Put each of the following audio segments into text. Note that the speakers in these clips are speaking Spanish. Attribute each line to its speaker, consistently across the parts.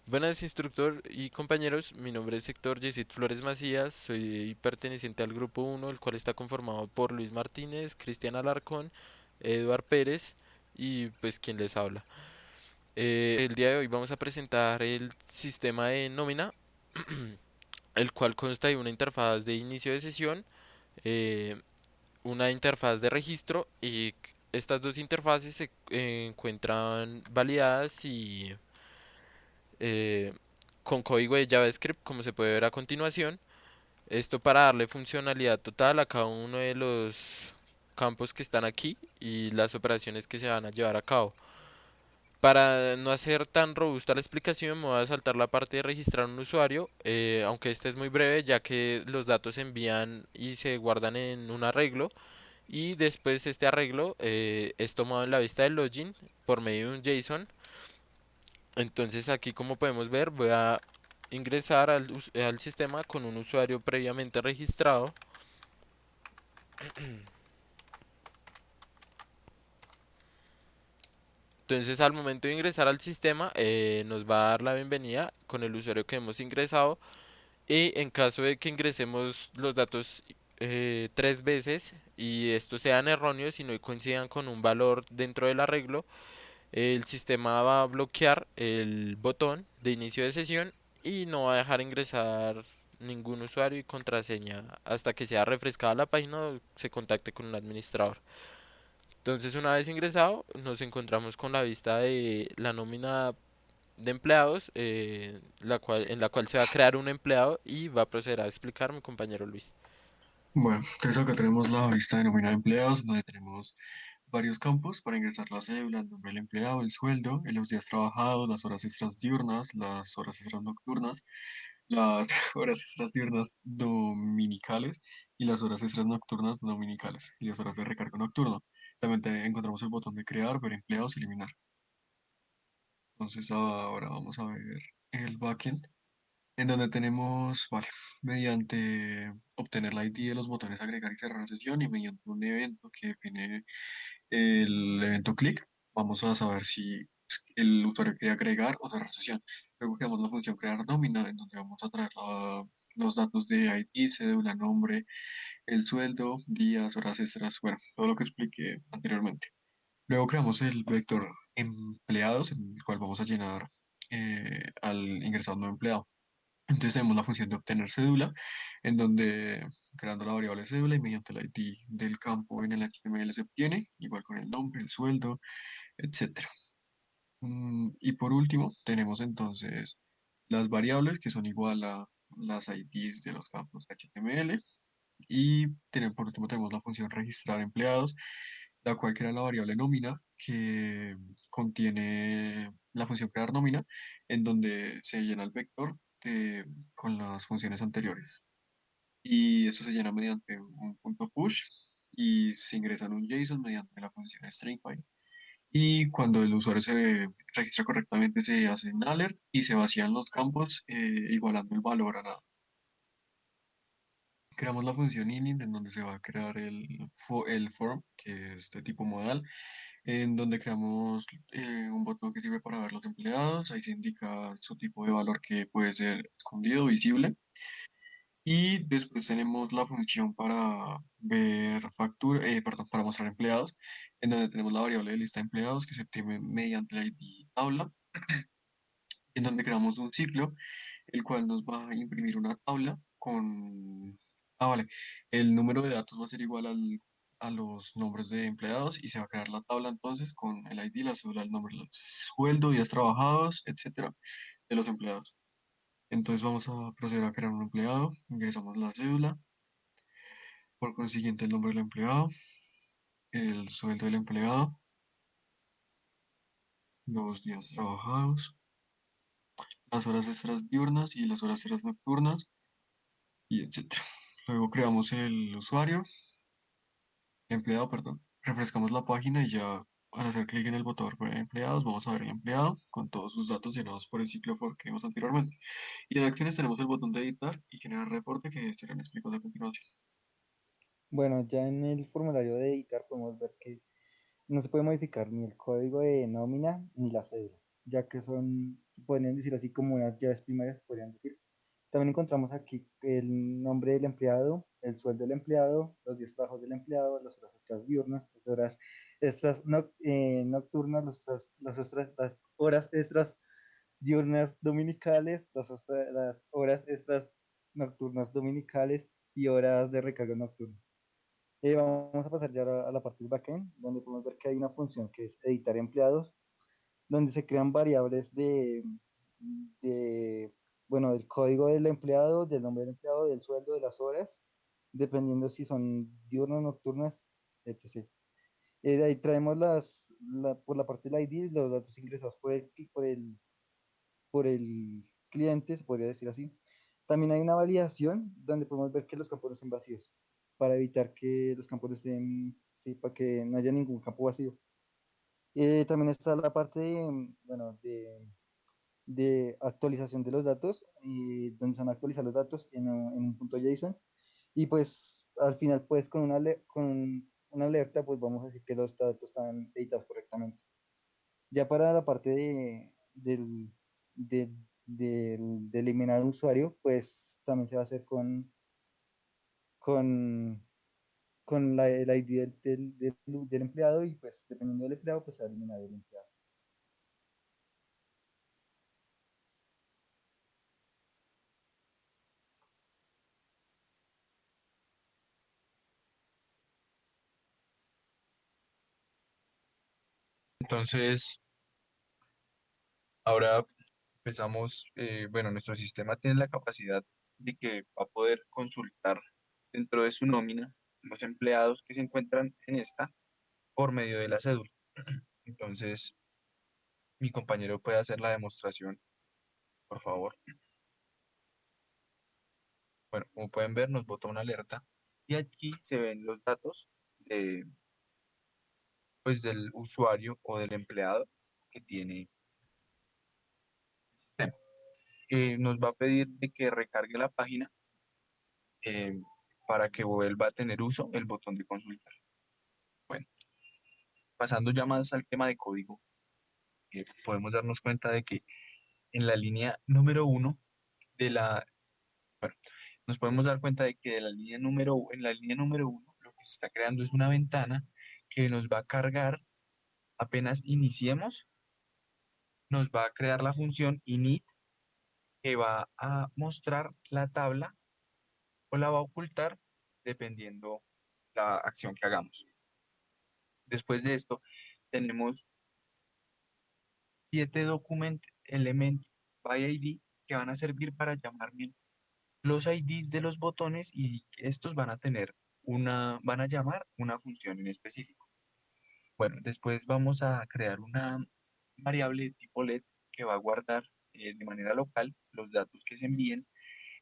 Speaker 1: Buenas, instructor y compañeros. Mi nombre es Héctor Yesid Flores Macías. Soy perteneciente al grupo uno, el cual está conformado por Luis Martínez, Cristian Alarcón, Eduard Pérez y pues quien les habla. El día de hoy vamos a presentar el sistema de nómina, el cual consta de una interfaz de inicio de sesión, eh, una interfaz de registro y estas dos interfaces se encuentran validadas y eh, con código de JavaScript, como se puede ver a continuación. Esto para darle funcionalidad total a cada uno de los campos que están aquí y las operaciones que se van a llevar a cabo. Para no hacer tan robusta la explicación, me voy a saltar la parte de registrar un usuario, aunque este es muy breve, ya que los datos se envían y se guardan en un arreglo. Y después este arreglo es tomado en la vista del login por medio de un JSON. Entonces aquí como podemos ver voy a ingresar al sistema con un usuario previamente registrado. Entonces al momento de ingresar al sistema nos va a dar la bienvenida con el usuario que hemos ingresado y en caso de que ingresemos los datos tres veces y estos sean erróneos y no coincidan con un valor dentro del arreglo, el sistema va a bloquear el botón de inicio de sesión y no va a dejar ingresar ningún usuario y contraseña hasta que sea refrescada la página o se contacte con un administrador. Entonces, una vez ingresado, nos encontramos con la vista de la nómina de empleados, en la cual se va a crear un empleado y va a proceder a explicar mi compañero Luis.
Speaker 2: Bueno, entonces acá tenemos la lista de nómina de empleados, donde tenemos varios campos para ingresar la cédula, el nombre del empleado, el sueldo, los días trabajados, las horas extras diurnas, las horas extras nocturnas, las horas extras diurnas dominicales y las horas extras nocturnas dominicales y las horas de recargo nocturno. También encontramos el botón de crear, ver empleados y eliminar. Entonces ahora vamos a ver el backend, en donde tenemos, vale, mediante obtener la ID de los botones agregar y cerrar sesión y mediante un evento que define el evento click, vamos a saber si el usuario quiere agregar o cerrar sesión. Luego creamos la función crear nómina, en donde vamos a traer los datos de ID, cédula, nombre, el sueldo, días, horas extras, bueno, todo lo que expliqué anteriormente. Luego creamos el vector empleados, en el cual vamos a llenar al ingresar un nuevo empleado. Entonces tenemos la función de obtener cédula, en donde creando la variable cédula y mediante el ID del campo en el HTML se obtiene, igual con el nombre, el sueldo, etcétera. Y por último, tenemos entonces las variables que son igual a las IDs de los campos HTML. Y por último tenemos la función registrar empleados, la cual crea la variable nómina que contiene la función crear nómina, en donde se llena el vector con las funciones anteriores. Y eso se llena mediante un punto push y se ingresa en un JSON mediante la función stringFile. Y cuando el usuario se registra correctamente, se hace un alert y se vacían los campos igualando el valor a nada. Creamos la función init en donde se va a crear el form, que es de tipo modal, en donde creamos un botón que sirve para ver los empleados. Ahí se indica su tipo de valor que puede ser escondido, visible. Y después tenemos la función para ver factura, perdón, para mostrar empleados, en donde tenemos la variable de lista de empleados que se obtiene mediante la ID tabla, en donde creamos un ciclo el cual nos va a imprimir una tabla con... Ah, vale. El número de datos va a ser igual a los nombres de empleados y se va a crear la tabla entonces con el ID, la cédula, el nombre, el sueldo, días trabajados, etcétera, de los empleados. Entonces vamos a proceder a crear un empleado, ingresamos la cédula, por consiguiente el nombre del empleado, el sueldo del empleado, los días trabajados, las horas extras diurnas y las horas extras nocturnas, y etcétera. Luego creamos el usuario, empleado, perdón. Refrescamos la página y ya al hacer clic en el botón para empleados, vamos a ver el empleado con todos sus datos llenados por el ciclo for que vimos anteriormente. Y en acciones tenemos el botón de editar y generar reporte que serán explicados a continuación.
Speaker 3: Bueno, ya en el formulario de editar podemos ver que no se puede modificar ni el código de nómina ni la cédula, ya que son se podrían decir así como unas llaves primarias, se podrían decir. También encontramos aquí el nombre del empleado, el sueldo del empleado, los días de trabajo del empleado, las horas extras diurnas, las horas extras nocturnas, las horas extras diurnas dominicales, las horas extras nocturnas dominicales y horas de recarga nocturna. Vamos a pasar ya a la parte del backend, donde podemos ver que hay una función que es editar empleados, donde se crean variables de, bueno, del código del empleado, del nombre del empleado, del sueldo, de las horas, dependiendo si son diurnas, nocturnas, etc. De ahí traemos por la parte del ID, los datos ingresados por el cliente, se podría decir así. También hay una validación donde podemos ver que los campos no estén vacíos, para evitar que los campos no estén, sí, para que no haya ningún campo vacío. También está la parte bueno, de actualización de los datos, donde se van a actualizar los datos en un punto JSON. Y pues al final, pues con una alerta, pues vamos a decir que los datos están editados correctamente. Ya para la parte de eliminar un usuario, pues también se va a hacer con, con el ID del empleado y pues dependiendo del empleado, pues se va a eliminar el empleado.
Speaker 4: Entonces, ahora empezamos, bueno, nuestro sistema tiene la capacidad de que va a poder consultar dentro de su nómina los empleados que se encuentran en esta por medio de la cédula. Entonces, mi compañero puede hacer la demostración, por favor. Bueno, como pueden ver, nos bota una alerta y aquí se ven los datos de, pues, del usuario o del empleado que tiene el sistema. Nos va a pedir de que recargue la página eh, para que vuelva a tener uso el botón de consultar. Bueno, pasando ya más al tema de código, podemos darnos cuenta de que en la línea número uno de la, bueno, nos podemos dar cuenta de que en la línea número uno lo que se está creando es una ventana que nos va a cargar apenas iniciemos, nos va a crear la función init que va a mostrar la tabla o la va a ocultar dependiendo la acción que hagamos. Después de esto, tenemos 7 document element by ID que van a servir para llamar bien los IDs de los botones y estos van a van a llamar una función en específico. Bueno, después vamos a crear una variable de tipo let que va a guardar de manera local los datos que se envíen.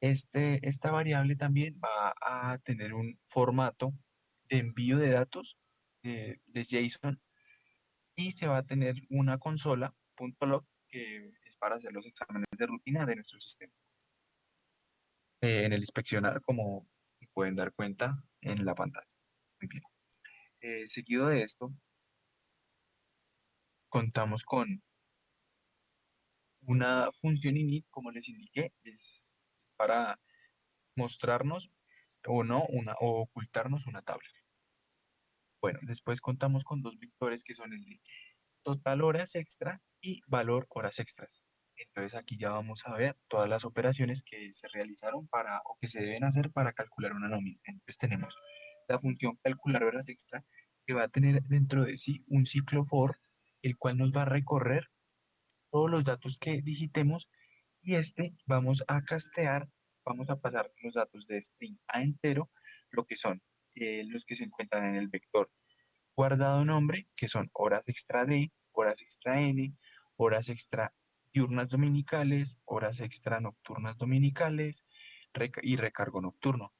Speaker 4: Esta variable también va a tener un formato de envío de datos de JSON y se va a tener una consola .log que es para hacer los exámenes de rutina de nuestro sistema. En el inspeccionar, como pueden dar cuenta en la pantalla. Muy bien. Seguido de esto, contamos con una función init, como les indiqué, es para mostrarnos o no o ocultarnos una tabla. Bueno, después contamos con dos vectores que son el de total horas extra y valor horas extras. Entonces aquí ya vamos a ver todas las operaciones que se realizaron o que se deben hacer para calcular una nómina. Entonces tenemos la función calcular horas extra que va a tener dentro de sí un ciclo for, el cual nos va a recorrer todos los datos que digitemos y vamos a castear, vamos a pasar los datos de string a entero, lo que son los que se encuentran en el vector guardado nombre, que son horas extra D, horas extra N, horas extra diurnas dominicales, horas extra nocturnas dominicales y recargo nocturno.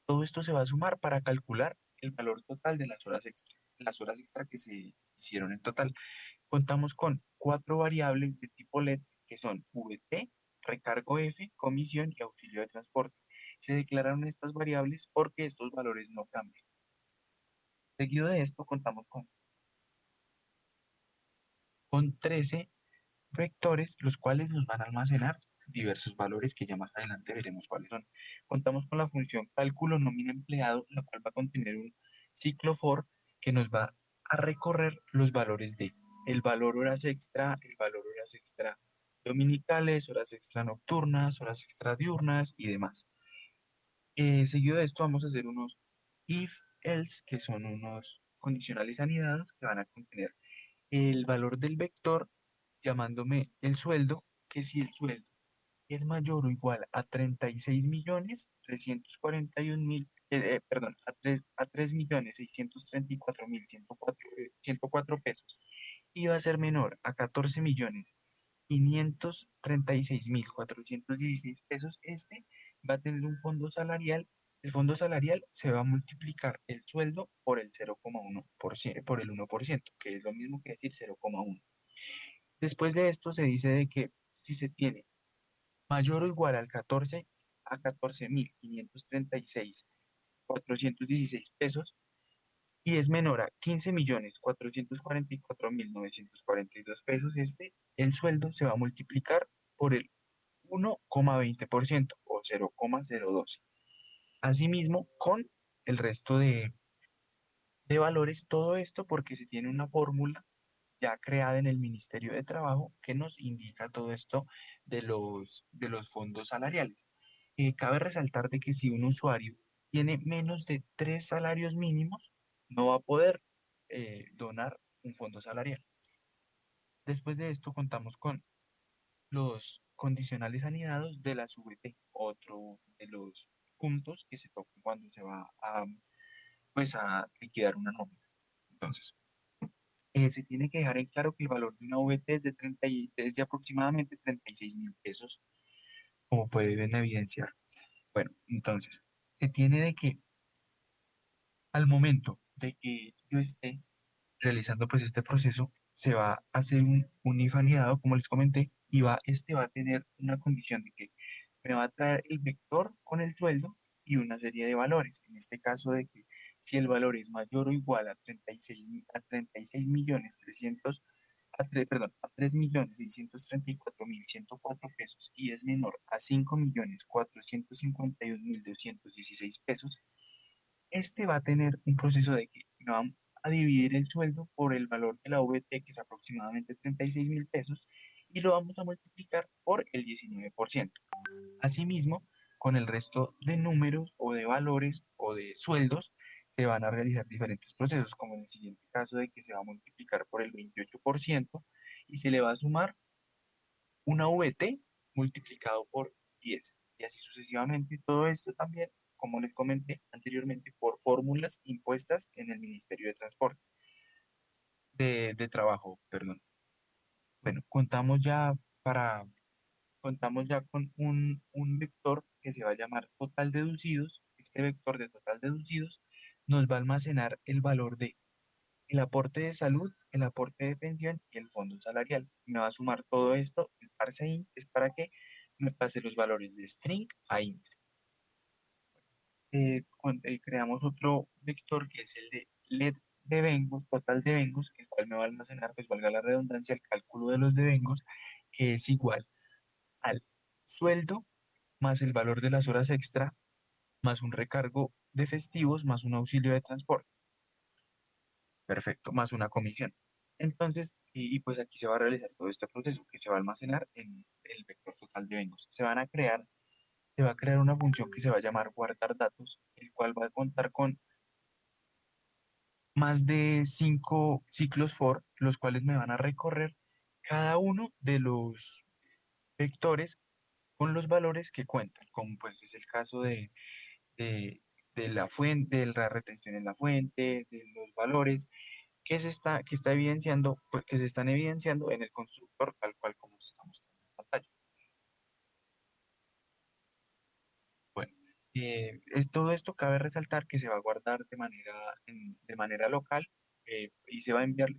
Speaker 4: Todo esto se va a sumar para calcular el valor total de las horas extra que se hicieron en total. Contamos con 4 variables de tipo LED que son VT, recargo F, comisión y auxilio de transporte. Se declararon estas variables porque estos valores no cambian. Seguido de esto contamos con 13 vectores, los cuales nos van a almacenar diversos valores que ya más adelante veremos cuáles son. Contamos con la función cálculo nómina empleado, la cual va a contener un ciclo for que nos va a recorrer los valores de el valor horas extra, el valor horas extra dominicales, horas extra nocturnas, horas extra diurnas y demás. Seguido de esto vamos a hacer unos if else, que son unos condicionales anidados que van a contener el valor del vector llamándome el sueldo, que si el sueldo es mayor o igual a 36.341.000, perdón, a 3.634.104 pesos, y va a ser menor a 14.536.416 pesos, este va a tener un fondo salarial. El fondo salarial se va a multiplicar el sueldo por el 0,1%, por el 1%, que es lo mismo que decir 0,1. Después de esto se dice de que si se tiene mayor o igual al 14.536.416 pesos y es menor a 15.444.942 pesos, el sueldo se va a multiplicar por el 1,20% o 0,012. Asimismo, con el resto de valores, todo esto porque se tiene una fórmula ya creada en el Ministerio de Trabajo que nos indica todo esto de los fondos salariales. Cabe resaltar de que si un usuario tiene menos de 3 salarios mínimos, no va a poder donar un fondo salarial. Después de esto contamos con los condicionales anidados de las VT, otro de los puntos que se tocan cuando se va pues, a liquidar una nómina. Entonces, se tiene que dejar en claro que el valor de una VT es de aproximadamente 36.000 pesos, como pueden evidenciar. Bueno, entonces, se tiene de que al momento de que yo esté realizando pues este proceso, se va a hacer un if anidado, como les comenté, y este va a tener una condición de que me va a traer el vector con el sueldo y una serie de valores. En este caso de que si el valor es mayor o igual a 36.300.000, perdón, a 3.634.104 pesos y es menor a 5.451.216 pesos, este va a tener un proceso de que me van a dividir el sueldo por el valor de la VT, que es aproximadamente 36.000 pesos, y lo vamos a multiplicar por el 19%. Asimismo, con el resto de números o de valores o de sueldos, se van a realizar diferentes procesos, como en el siguiente caso de que se va a multiplicar por el 28% y se le va a sumar una VT multiplicado por 10 y así sucesivamente. Todo esto también, como les comenté anteriormente, por fórmulas impuestas en el Ministerio de Transporte, de Trabajo, perdón. Bueno, contamos ya con un vector que se va a llamar total deducidos. Este vector de total deducidos nos va a almacenar el valor de el aporte de salud, el aporte de pensión y el fondo salarial. Me va a sumar todo esto. El parse int es para que me pase los valores de string a int. Creamos otro vector que es el de LED devengos, total devengos, el cual me va a almacenar, pues valga la redundancia, el cálculo de los devengos, que es igual al sueldo más el valor de las horas extra, más un recargo de festivos, más un auxilio de transporte. Perfecto, más una comisión. Entonces, pues aquí se va a realizar todo este proceso que se va a almacenar en el vector total de vengos. Se va a crear una función que se va a llamar guardar datos, el cual va a contar con más de 5 ciclos for, los cuales me van a recorrer cada uno de los vectores con los valores que cuentan, como pues es el caso de, de la fuente, de la retención en la fuente, de los valores que está evidenciando, pues, que se están evidenciando en el constructor, tal cual como se está mostrando en pantalla. Bueno, todo esto cabe resaltar que se va a guardar de manera local, y se van a enviar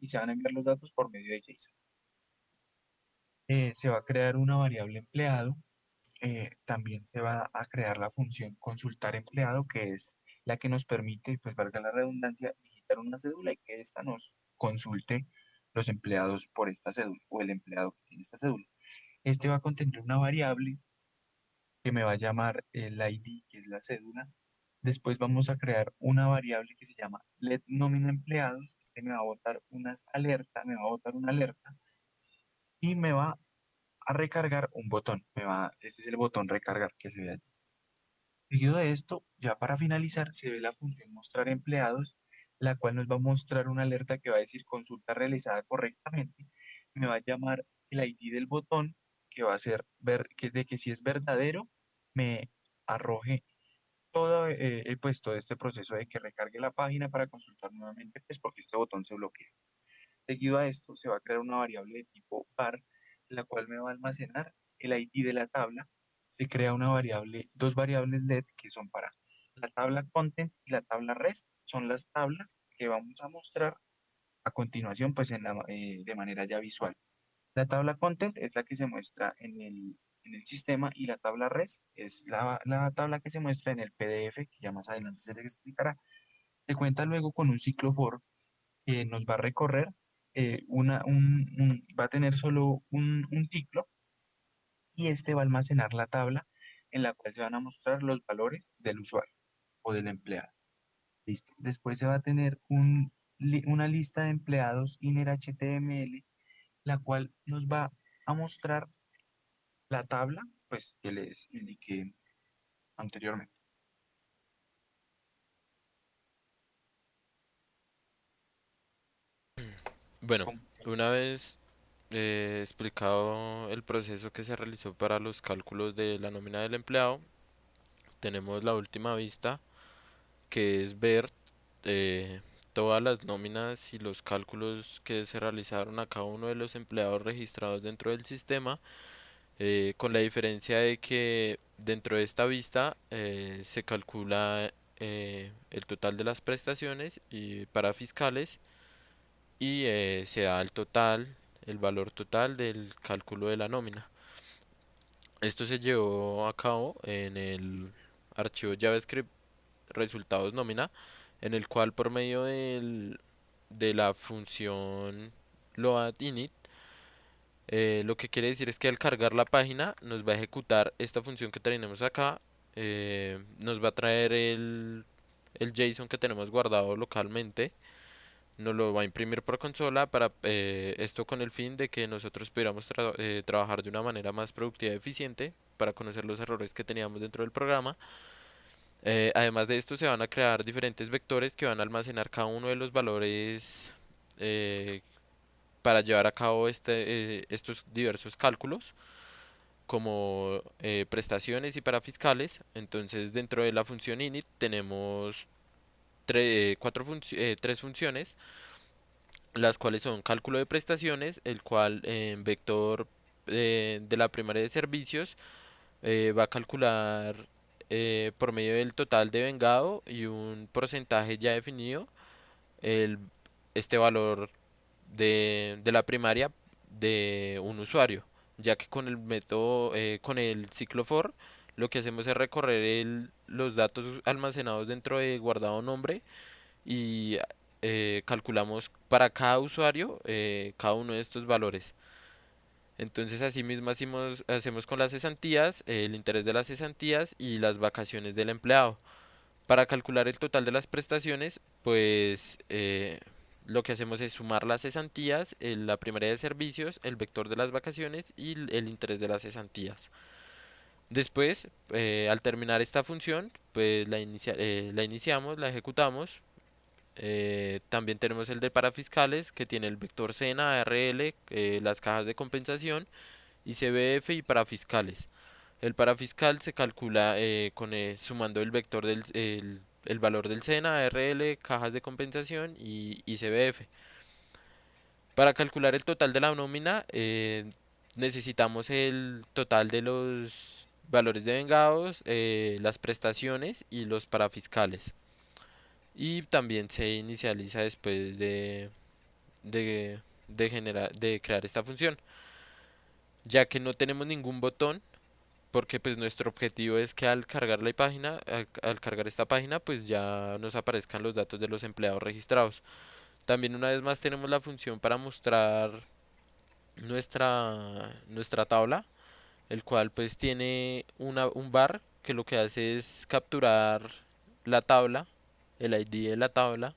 Speaker 4: los datos por medio de JSON. Se va a crear una variable empleado. También se va a crear la función consultar empleado, que es la que nos permite, pues valga la redundancia, digitar una cédula y que ésta nos consulte los empleados por esta cédula o el empleado que tiene esta cédula. Este va a contener una variable que me va a llamar el ID, que es la cédula. Después vamos a crear una variable que se llama let nómina empleados. Este me va a botar unas alertas, me va a botar una alerta y me va a recargar un botón. Este es el botón recargar que se ve allí. Seguido de esto, ya para finalizar, se ve la función mostrar empleados, la cual nos va a mostrar una alerta que va a decir consulta realizada correctamente. Me va a llamar el ID del botón, que va a ser ver de que si es verdadero, me arroje todo, pues, todo este proceso de que recargue la página para consultar nuevamente, pues porque este botón se bloquea. Seguido a esto, se va a crear una variable de tipo var, la cual me va a almacenar el ID de la tabla. Se crea dos variables LED que son para la tabla content y la tabla rest. Son las tablas que vamos a mostrar a continuación, pues de manera ya visual. La tabla content es la que se muestra en el sistema y la tabla rest es la tabla que se muestra en el PDF, que ya más adelante se les explicará. Se cuenta luego con un ciclo for que nos va a recorrer, va a tener solo un ciclo y este va a almacenar la tabla en la cual se van a mostrar los valores del usuario o del empleado. Listo. Después se va a tener una lista de empleados inner HTML, la cual nos va a mostrar la tabla, pues, que les indiqué anteriormente.
Speaker 1: Bueno,
Speaker 4: ¿Cómo?
Speaker 1: una vez explicado el proceso que se realizó para los cálculos de la nómina del empleado, tenemos la última vista, que es ver eh, todas las nóminas y los cálculos que se realizaron a cada uno de los empleados registrados dentro del sistema, con la diferencia de que dentro de esta vista se calcula el total de las prestaciones y para fiscales y se da el total, el valor total del cálculo de la nómina. Esto se llevó a cabo en el archivo JavaScript resultados nómina, en el cual por medio de la función loadInit, lo que quiere decir es que al cargar la página nos va a ejecutar esta función que tenemos acá, nos va a traer el JSON que tenemos guardado localmente, nos lo va a imprimir por consola para esto con el fin de que nosotros pudiéramos trabajar de una manera más productiva y eficiente para conocer los errores que teníamos dentro del programa. Además de esto, se van a crear diferentes vectores que van a almacenar cada uno de los valores eh, para llevar a cabo estos diversos cálculos, como prestaciones y para fiscales. Entonces, dentro de la función init tenemos tres funciones, las cuales son cálculo de prestaciones, el cual en vector de la primaria de servicios va a calcular por medio del total de vengado y un porcentaje ya definido el, este valor de la primaria de un usuario, ya que con el método, con el ciclo for, lo que hacemos es recorrer los datos almacenados dentro de guardado nombre y calculamos para cada usuario cada uno de estos valores. Entonces, asimismo hacemos con las cesantías, el interés de las cesantías y las vacaciones del empleado. Para calcular el total de las prestaciones, pues lo que hacemos es sumar las cesantías, la primaria de servicios, el vector de las vacaciones y el interés de las cesantías. Después, al terminar esta función, pues la iniciamos, la ejecutamos. También tenemos el de parafiscales que tiene el vector SENA, ARL, las cajas de compensación y CBF y parafiscales. El parafiscal se calcula sumando el vector el valor del SENA, ARL, cajas de compensación y CBF. Para calcular el total de la nómina necesitamos el total de los valores de vengados, las prestaciones y los parafiscales. Y también se inicializa después de, de crear esta función. Ya que no tenemos ningún botón, porque pues nuestro objetivo es que al cargar la página, al cargar esta página, pues ya nos aparezcan los datos de los empleados registrados. También una vez más tenemos la función para mostrar nuestra tabla, el cual pues tiene un bar que lo que hace es capturar la tabla, el ID de la tabla,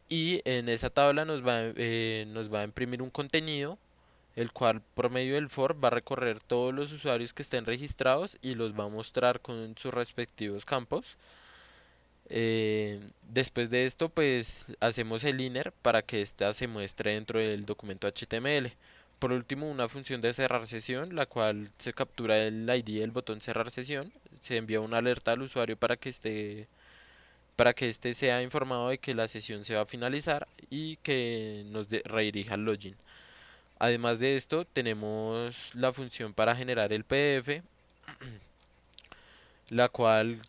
Speaker 1: y en esa tabla nos va a imprimir un contenido, el cual por medio del for va a recorrer todos los usuarios que estén registrados y los va a mostrar con sus respectivos campos. Después de esto, pues hacemos el inner para que ésta se muestre dentro del documento HTML. Por último, una función de cerrar sesión, la cual se captura el ID del botón cerrar sesión, se envía una alerta al usuario para que éste sea informado de que la sesión se va a finalizar y que redirija al login. Además de esto, tenemos la función para generar el PDF, la cual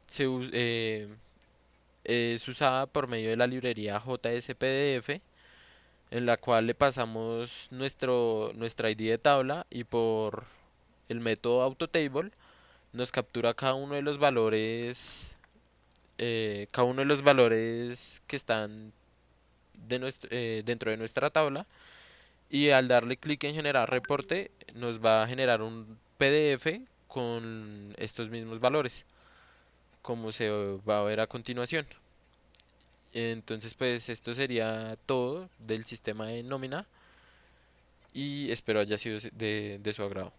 Speaker 1: es usada por medio de la librería JSPDF, en la cual le pasamos nuestra ID de tabla y por el método AutoTable nos captura cada uno de los valores que están dentro de nuestra tabla, y al darle clic en generar reporte nos va a generar un PDF con estos mismos valores, como se va a ver a continuación. Entonces, pues esto sería todo del sistema de nómina y espero haya sido de su agrado.